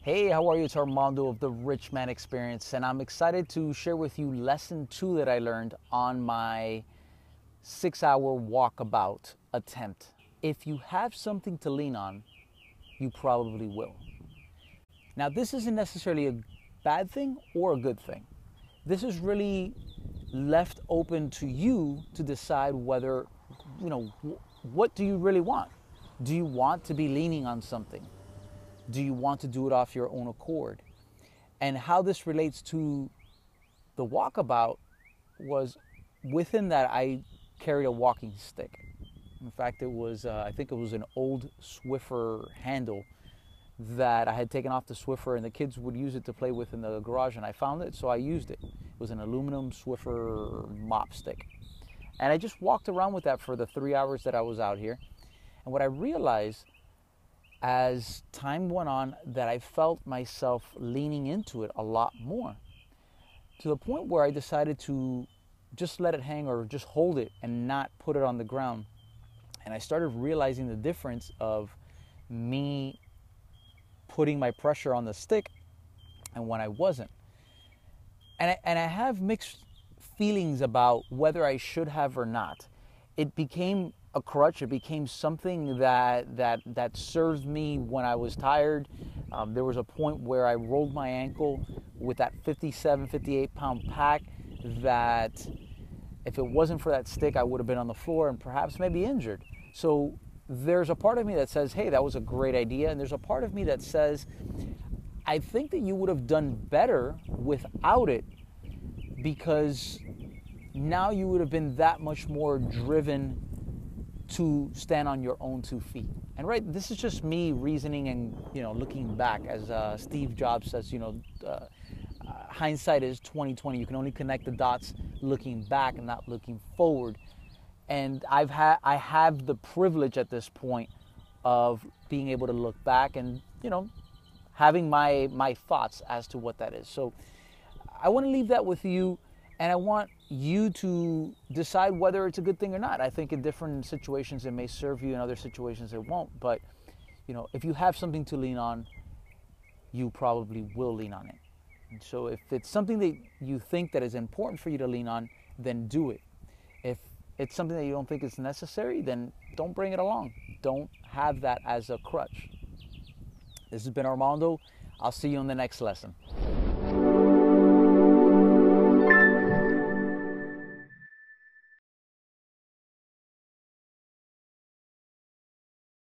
Hey, how are you? It's Armando of the Rich Man Experience, and I'm excited to share with you lesson 2 that I learned on my 6-hour walkabout attempt. If you have something to lean on, you probably will. Now, this isn't necessarily a bad thing or a good thing. This is really left open to you to decide whether, what do you really want? Do you want to be leaning on something? Do you want to do it off your own accord? And how this relates to the walkabout was within that I carried a walking stick. In fact, I think it was an old Swiffer handle that I had taken off the Swiffer, and the kids would use it to play with in the garage, and I found it, so I used it. It was an aluminum Swiffer mop stick. And I just walked around with that for the 3 hours that I was out here. And what I realized as time went on, that I felt myself leaning into it a lot more, to the point where I decided to just let it hang or just hold it and not put it on the ground. And I started realizing the difference of me putting my pressure on the stick and when I wasn't. And I have mixed feelings about whether I should have or not. It became a crutch. It became something that served me when I was tired. There was a point where I rolled my ankle with that 58 pound pack that if it wasn't for that stick, I would have been on the floor and perhaps maybe injured. So there's a part of me that says, hey, that was a great idea. And there's a part of me that says, I think that you would have done better without it, because now you would have been that much more driven to stand on your own 2 feet. And this is just me reasoning and looking back, as Steve Jobs says, hindsight is 20/20. You can only connect the dots looking back and not looking forward. And I have the privilege at this point of being able to look back and having my thoughts as to what that is. So I want to leave that with you. And I want you to decide whether it's a good thing or not. I think in different situations it may serve you, in other situations it won't. But, if you have something to lean on, you probably will lean on it. And so if it's something that you think that is important for you to lean on, then do it. If it's something that you don't think is necessary, then don't bring it along. Don't have that as a crutch. This has been Armando. I'll see you in the next lesson.